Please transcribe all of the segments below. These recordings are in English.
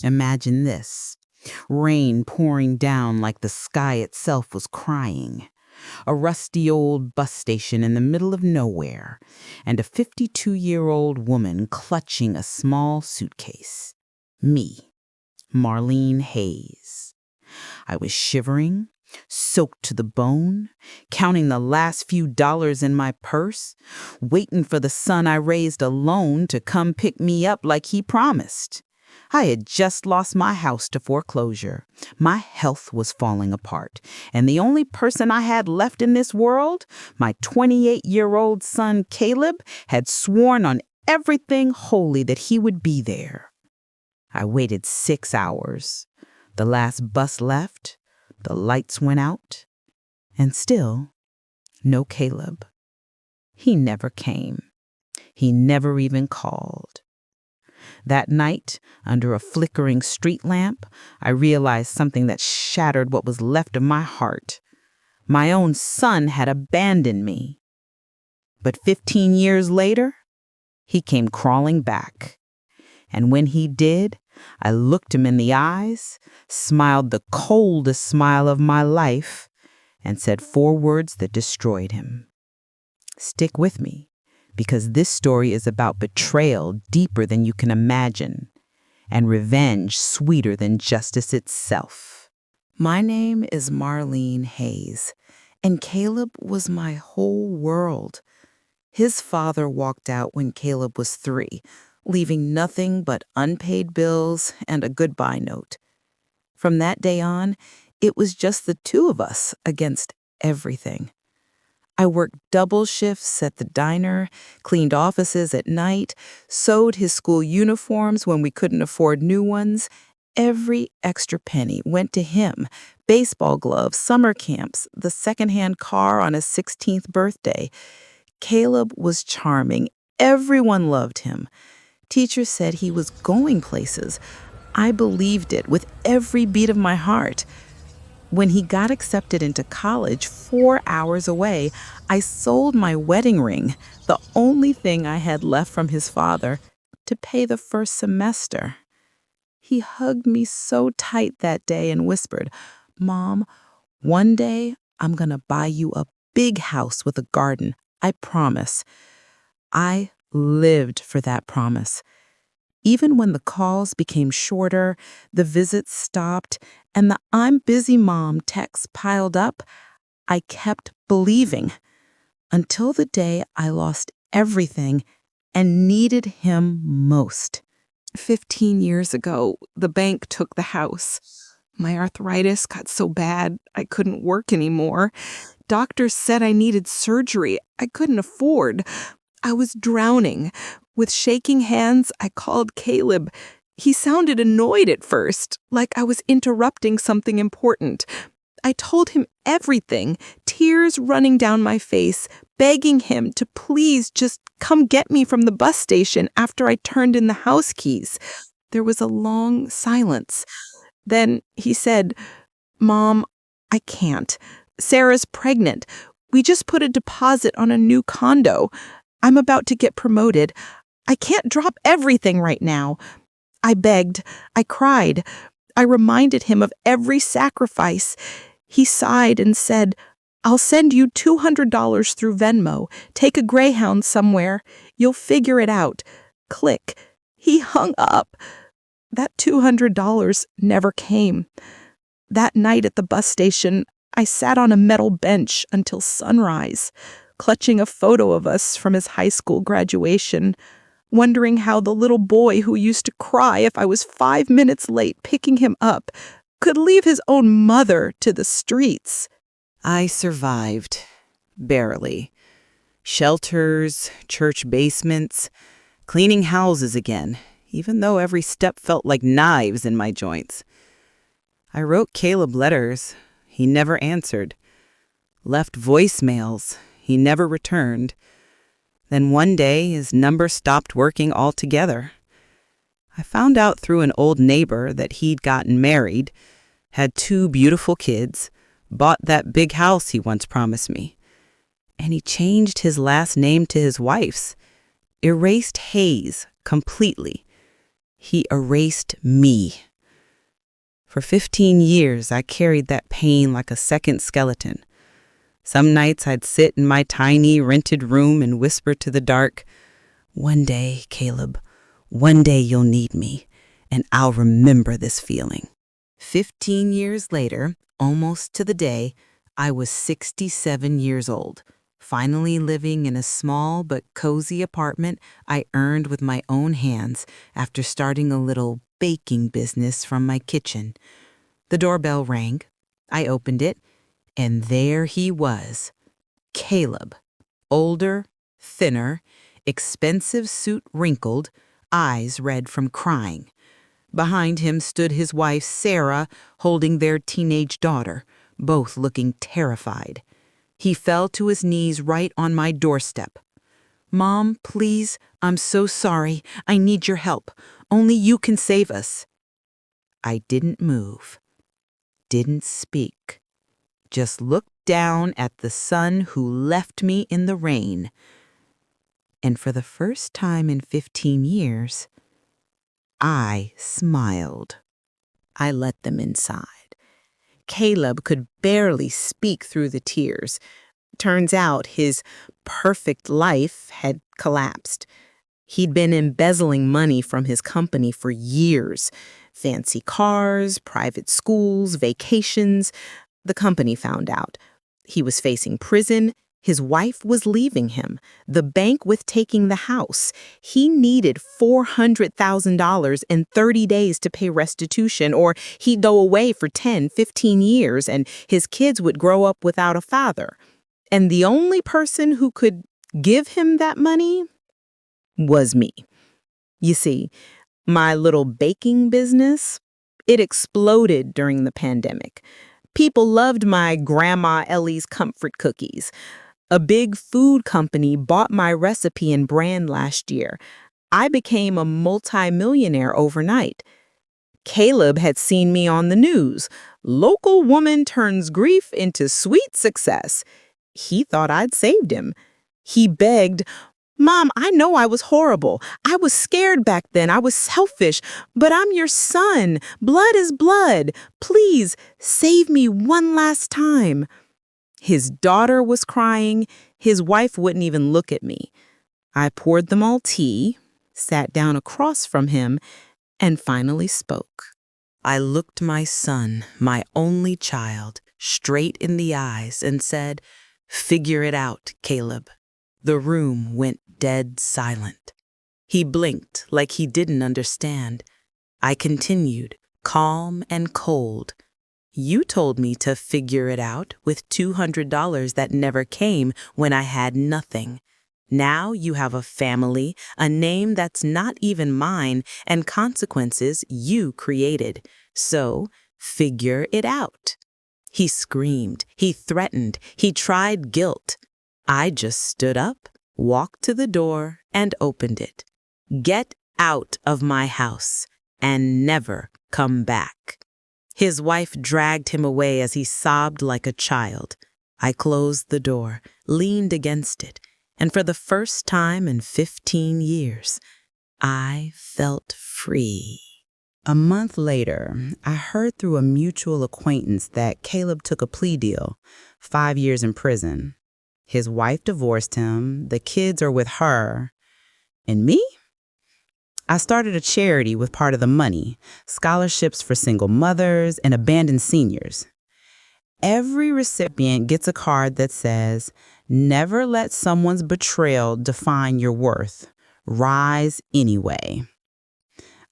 Imagine this. Rain pouring down like the sky itself was crying. A rusty old bus station in the middle of nowhere, and a 52-year-old woman clutching a small suitcase. Me, Marlene Hayes. I was shivering, soaked to the bone, counting the last few dollars in my purse, waiting for the son I raised alone to come pick me up like he promised. I had just lost my house to foreclosure. My health was falling apart, and the only person I had left in this world, my 28-year-old son Caleb, had sworn on everything holy that he would be there. I waited 6 hours. The last bus left, the lights went out, and still, no Caleb. He never came. He never even called. That night, under a flickering street lamp, I realized something that shattered what was left of my heart. My own son had abandoned me. But 15 years later, he came crawling back. And when he did, I looked him in the eyes, smiled the coldest smile of my life, and said 4 words that destroyed him. Stick with me, because this story is about betrayal deeper than you can imagine, and revenge sweeter than justice itself. My name is Marlene Hayes, and Caleb was my whole world. His father walked out when Caleb was 3, leaving nothing but unpaid bills and a goodbye note. From that day on, it was just the 2 of us against everything. I worked double shifts at the diner, cleaned offices at night, sewed his school uniforms when we couldn't afford new ones. Every extra penny went to him: baseball gloves, summer camps, the secondhand car on his 16th birthday. Caleb was charming. Everyone loved him. Teachers said he was going places. I believed it with every beat of my heart. When he got accepted into college 4 hours away, I sold my wedding ring, the only thing I had left from his father, to pay the first semester. He hugged me so tight that day and whispered, "Mom, one day I'm going to buy you a big house with a garden. I promise." I lived for that promise. Even when the calls became shorter, the visits stopped, and the "I'm busy, Mom" texts piled up, I kept believing, until the day I lost everything and needed him most. 15 years ago, the bank took the house. My arthritis got so bad I couldn't work anymore. Doctors said I needed surgery I couldn't afford. I was drowning. With shaking hands, I called Caleb. He sounded annoyed at first, like I was interrupting something important. I told him everything, tears running down my face, begging him to please just come get me from the bus station after I turned in the house keys. There was a long silence. Then he said, "Mom, I can't. Sarah's pregnant. We just put a deposit on a new condo. I'm about to get promoted. I can't drop everything right now." I begged. I cried. I reminded him of every sacrifice. He sighed and said, "I'll send you $200 through Venmo. Take a Greyhound somewhere. You'll figure it out." Click. He hung up. That $200 never came. That night at the bus station, I sat on a metal bench until sunrise, clutching a photo of us from his high school graduation, wondering how the little boy who used to cry if I was 5 minutes late picking him up could leave his own mother to the streets. I survived. Barely. Shelters, church basements, cleaning houses again, even though every step felt like knives in my joints. I wrote Caleb letters. He never answered. Left voicemails. He never returned. Then one day, his number stopped working altogether. I found out through an old neighbor that he'd gotten married, had 2 beautiful kids, bought that big house he once promised me. And he changed his last name to his wife's, erased Hayes completely. He erased me For 15 years, I carried that pain like a second skeleton. Some nights I'd sit in my tiny rented room and whisper to the dark, "One day, Caleb, one day you'll need me, and I'll remember this feeling." 15 years later, almost to the day, I was 67 years old, finally living in a small but cozy apartment I earned with my own hands after starting a little baking business from my kitchen. The doorbell rang. I opened it, and there he was, Caleb, older, thinner, expensive suit wrinkled, eyes red from crying. Behind him stood his wife, Sarah, holding their teenage daughter, both looking terrified. He fell to his knees right on my doorstep. "Mom, please, I'm so sorry. I need your help. Only you can save us." I didn't move, didn't speak, just looked down at the son who left me in the rain. And for the first time in 15 years, I smiled. I let them inside. Caleb could barely speak through the tears. Turns out his perfect life had collapsed. He'd been embezzling money from his company for years. Fancy cars, private schools, vacations. The company found out. He was facing prison. His wife was leaving him. The bank was taking the house. He needed $400,000 in 30 days to pay restitution, or he'd go away for 10, 15 years, and his kids would grow up without a father. And the only person who could give him that money was me. You see, my little baking business, it exploded during the pandemic. People loved my Grandma Ellie's comfort cookies. A big food company bought my recipe and brand last year. I became a multi-millionaire overnight. Caleb had seen me on the news. Local woman turns grief into sweet success. He thought I'd saved him. He begged, "Mom, I know I was horrible. I was scared back then. I was selfish. But I'm your son. Blood is blood. Please, save me one last time." His daughter was crying. His wife wouldn't even look at me. I poured them all tea, sat down across from him, and finally spoke. I looked my son, my only child, straight in the eyes and said, "Figure it out, Caleb." The room went dead silent. He blinked like he didn't understand. I continued, calm and cold. "You told me to figure it out with $200 that never came when I had nothing. Now you have a family, a name that's not even mine, and consequences you created. So, figure it out." He screamed, he threatened, he tried guilt. I just stood up, walked to the door, and opened it. "Get out of my house and never come back." His wife dragged him away as he sobbed like a child. I closed the door, leaned against it, and for the first time in 15 years, I felt free. A month later, I heard through a mutual acquaintance that Caleb took a plea deal, 5 years in prison. His wife divorced him, the kids are with her. And me? I started a charity with part of the money, scholarships for single mothers and abandoned seniors. Every recipient gets a card that says, "Never let someone's betrayal define your worth. Rise anyway."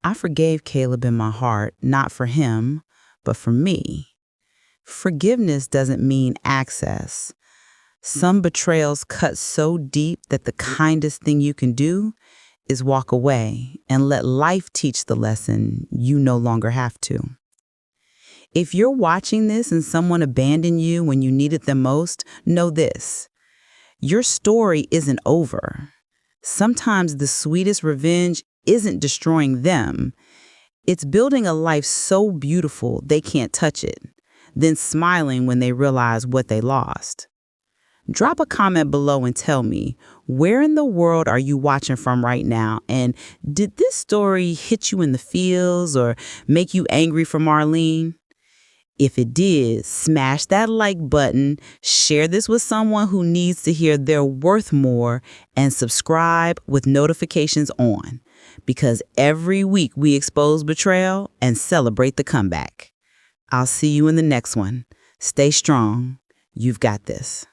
I forgave Caleb in my heart, not for him, but for me. Forgiveness doesn't mean access. Some betrayals cut so deep that the kindest thing you can do is walk away and let life teach the lesson you no longer have to. If you're watching this and someone abandoned you when you needed them most, know this: your story isn't over. Sometimes the sweetest revenge isn't destroying them. It's building a life so beautiful they can't touch it, then smiling when they realize what they lost. Drop a comment below and tell me, where in the world are you watching from right now? And did this story hit you in the feels or make you angry for Marlene? If it did, smash that like button, share this with someone who needs to hear they're worth more, and subscribe with notifications on. Because every week we expose betrayal and celebrate the comeback. I'll see you in the next one. Stay strong. You've got this.